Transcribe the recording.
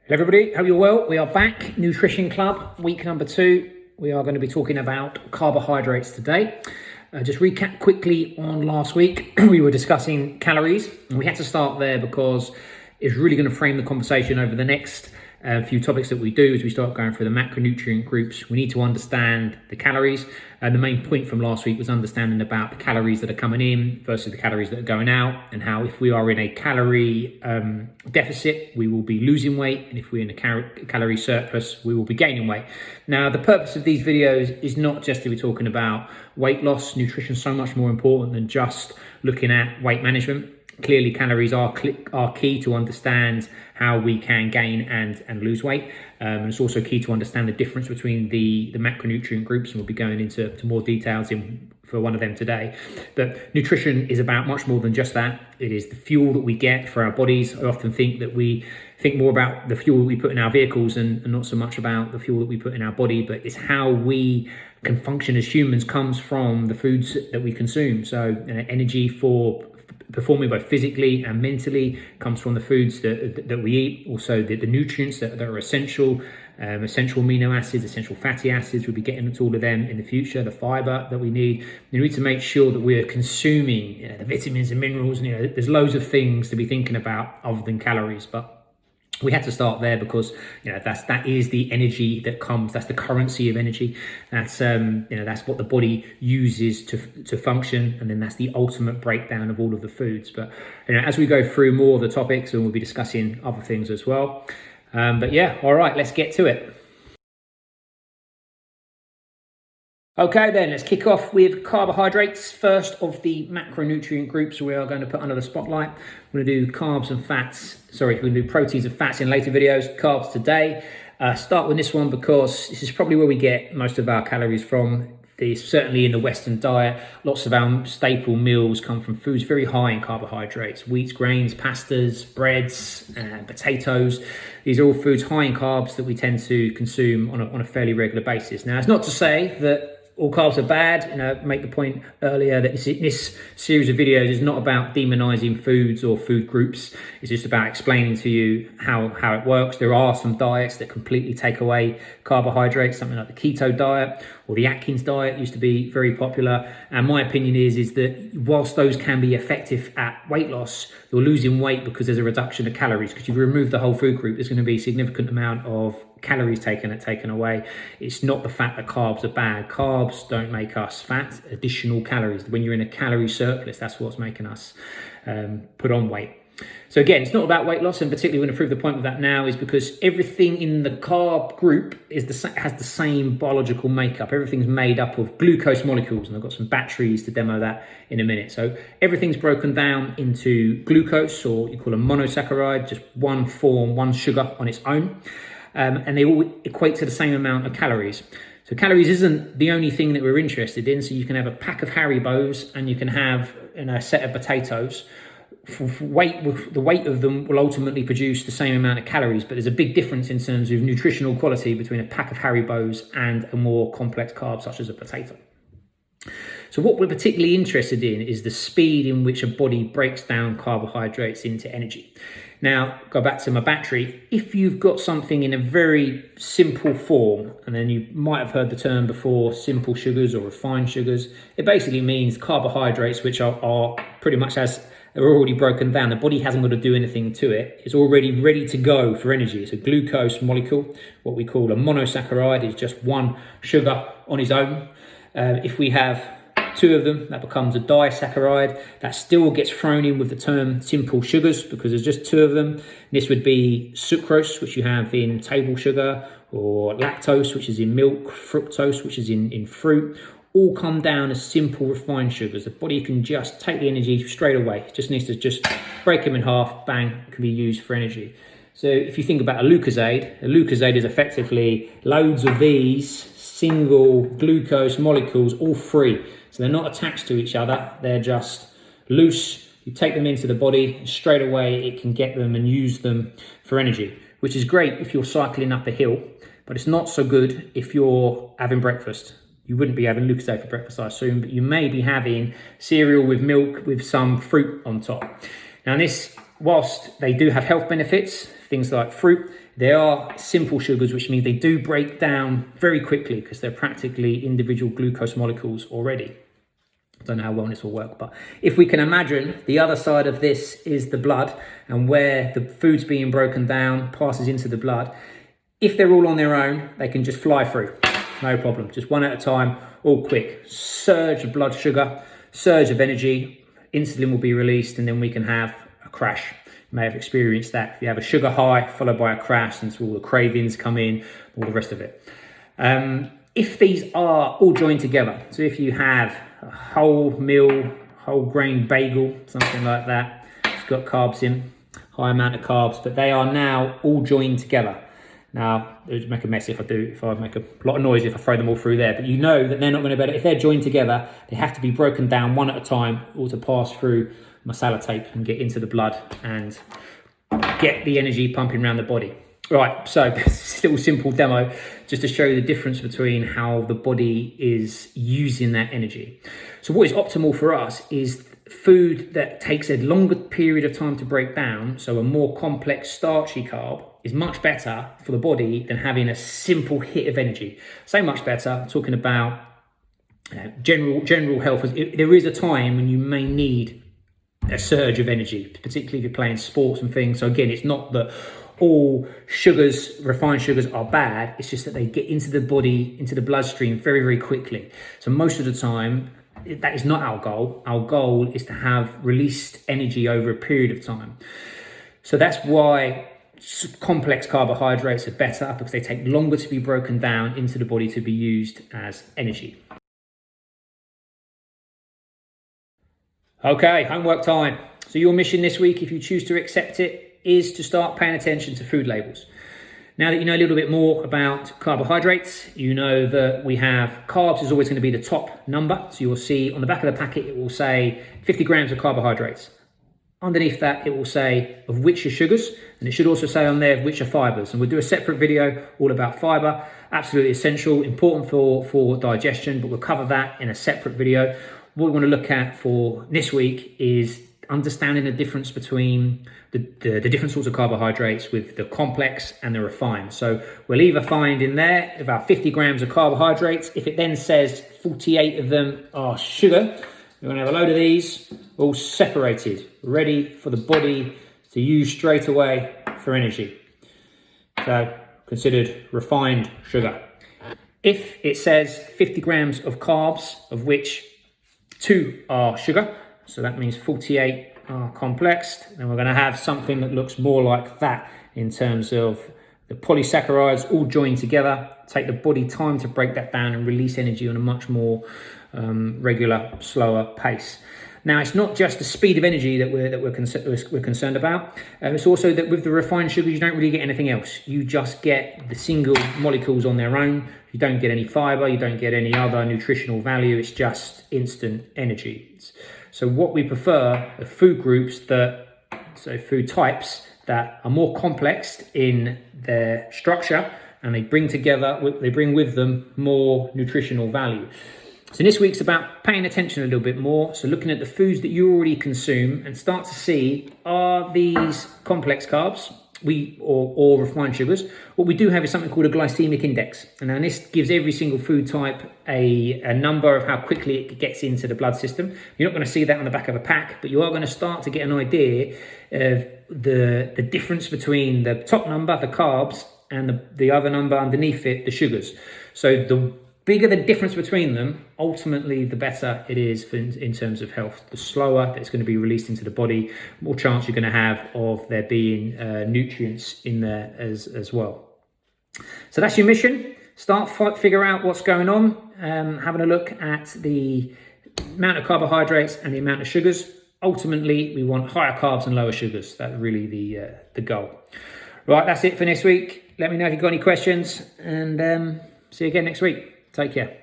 Hello everybody, hope you're well. We are back, Nutrition Club, week number 2. We are going to be talking about carbohydrates today. Just recap quickly on last week, we were discussing calories. And we had to start there because it's really going to frame the conversation over the next few topics that we do as we start going through the macronutrient groups. We need to understand the calories. And the main point from last week was understanding about the calories that are coming in versus the calories that are going out, and how if we are in a calorie deficit, we will be losing weight, and if we're in a calorie surplus, we will be gaining weight. Now, the purpose of these videos is not just to be talking about weight loss. Nutrition is so much more important than just looking at weight management. Clearly, calories are key to understand how we can gain and lose weight. And it's also key to understand the difference between the macronutrient groups, and we'll be going into more details for one of them today. But nutrition is about much more than just that. It is the fuel that we get for our bodies. I often think that we think more about the fuel that we put in our vehicles and not so much about the fuel that we put in our body, but it's how we can function as humans comes from the foods that we consume. So energy for performing both physically and mentally comes from the foods that we eat. Also the nutrients that are essential, essential amino acids, essential fatty acids. We'll be getting into all of them in the future. The fiber that we need. You need to make sure that we're consuming the vitamins and minerals. There's loads of things to be thinking about other than calories, but we had to start there because that is the energy that comes. That's the currency of energy. That's that's what the body uses to function, and then that's the ultimate breakdown of all of the foods. But as we go through more of the topics, and we'll be discussing other things as well. But yeah, all right, let's get to it. Okay, then let's kick off with carbohydrates. First of the macronutrient groups we are going to put under the spotlight. We're going to do carbs and fats. Sorry, we're going to do proteins and fats in later videos. Carbs today. Start with this one because this is probably where we get most of our calories from. Certainly in the Western diet, lots of our staple meals come from foods very high in carbohydrates. Wheats, grains, pastas, breads, potatoes. These are all foods high in carbs that we tend to consume on a fairly regular basis. Now, it's not to say that all carbs are bad. Make the point earlier that this series of videos is not about demonizing foods or food groups. It's just about explaining to you how it works. There are some diets that completely take away carbohydrates, something like the keto diet or the Atkins diet used to be very popular. And my opinion is that whilst those can be effective at weight loss, you're losing weight because there's a reduction of calories. Because if you remove the whole food group, there's going to be a significant amount of calories taken away. It's not the fact that carbs are bad. Carbs don't make us fat. Additional calories. When you're in a calorie surplus, that's what's making us put on weight. So again, it's not about weight loss, and particularly going to prove the point of that now is because everything in the carb group has the same biological makeup. Everything's made up of glucose molecules, and I've got some batteries to demo that in a minute. So everything's broken down into glucose, or what you call a monosaccharide, just one form, one sugar on its own. And they all equate to the same amount of calories. So calories isn't the only thing that we're interested in. So you can have a pack of Haribos and you can have a set of potatoes. The weight of them will ultimately produce the same amount of calories, but there's a big difference in terms of nutritional quality between a pack of Haribos and a more complex carb such as a potato. So what we're particularly interested in is the speed in which a body breaks down carbohydrates into energy. Now, go back to my battery. If you've got something in a very simple form, and then you might have heard the term before, simple sugars or refined sugars, it basically means carbohydrates which are pretty much as they're already broken down. The body hasn't got to do anything to it. It's already ready to go for energy. It's a glucose molecule. What we call a monosaccharide is just one sugar on its own. If we have two of them, that becomes a disaccharide. That still gets thrown in with the term simple sugars because there's just two of them. This would be sucrose, which you have in table sugar, or lactose, which is in milk, fructose, which is in fruit. All come down as simple refined sugars. The body can just take the energy straight away. It just needs to just break them in half, bang, can be used for energy. So if you think about a Lucozade is effectively loads of these single glucose molecules, all free. So they're not attached to each other. They're just loose. You take them into the body, straight away it can get them and use them for energy, which is great if you're cycling up a hill, but it's not so good if you're having breakfast. You wouldn't be having Lucozade for breakfast, I assume, but you may be having cereal with milk with some fruit on top. Now this, whilst they do have health benefits, things like fruit, they are simple sugars, which means they do break down very quickly because they're practically individual glucose molecules already. I don't know how well this will work, but if we can imagine the other side of this is the blood, and where the food's being broken down passes into the blood, if they're all on their own, they can just fly through, no problem, just one at a time, all quick. Surge of blood sugar, surge of energy, insulin will be released, and then we can have a crash. You may have experienced that. If you have a sugar high followed by a crash, and so all the cravings come in, all the rest of it. If these are all joined together, so if you have a whole meal, whole grain bagel, something like that, it's got carbs in, high amount of carbs, but they are now all joined together. Now, it would make a mess if I make a lot of noise if I throw them all through there, but you know that they're not going to be able to, if they're joined together, they have to be broken down one at a time, or to pass through masala tape and get into the blood and get the energy pumping around the body. Right, so still simple demo just to show you the difference between how the body is using that energy. So what is optimal for us is food that takes a longer period of time to break down, so a more complex starchy carb is much better for the body than having a simple hit of energy. So much better, I'm talking about general health. There is a time when you may need a surge of energy, particularly if you're playing sports and things. So again, it's not that all sugars, refined sugars, are bad. It's just that they get into the body, into the bloodstream very, very quickly. So most of the time, that is not our goal. Our goal is to have released energy over a period of time. So that's why complex carbohydrates are better, because they take longer to be broken down into the body to be used as energy. Okay, homework time. So your mission this week, if you choose to accept it, is to start paying attention to food labels. Now that you know a little bit more about carbohydrates, you know that we have carbs is always going to be the top number. So you'll see on the back of the packet, it will say 50 grams of carbohydrates. Underneath that, it will say of which are sugars, and it should also say on there which are fibers. And we'll do a separate video all about fiber, absolutely essential, important for digestion, but we'll cover that in a separate video. What we want to look at for this week is understanding the difference between the different sorts of carbohydrates with the complex and the refined. So we'll either find in there about 50 grams of carbohydrates. If it then says 48 of them are sugar, we're going to have a load of these all separated, ready for the body to use straight away for energy. So considered refined sugar. If it says 50 grams of carbs, of which 2 are sugar, so that means 48 are complex, then we're going to have something that looks more like that in terms of the polysaccharides all joined together, take the body time to break that down and release energy on a much more regular, slower pace. Now, it's not just the speed of energy that we're concerned about. It's also that with the refined sugars, you don't really get anything else. You just get the single molecules on their own. You don't get any fiber. You don't get any other nutritional value. It's just instant energy. So what we prefer are food groups food types that are more complex in their structure, and they bring with them more nutritional value. So this week's about paying attention a little bit more. So looking at the foods that you already consume and start to see, are these complex carbs or refined sugars? What we do have is something called a glycemic index. And now this gives every single food type a number of how quickly it gets into the blood system. You're not going to see that on the back of a pack, but you are going to start to get an idea of the difference between the top number, the carbs, and the other number underneath it, the sugars. So the bigger the difference between them, ultimately the better it is in terms of health. The slower that it's going to be released into the body, more chance you're going to have of there being nutrients in there as well. So that's your mission. Figure out what's going on, having a look at the amount of carbohydrates and the amount of sugars. Ultimately, we want higher carbs and lower sugars. That's really the goal. Right, that's it for this week. Let me know if you've got any questions, and see you again next week. Take care.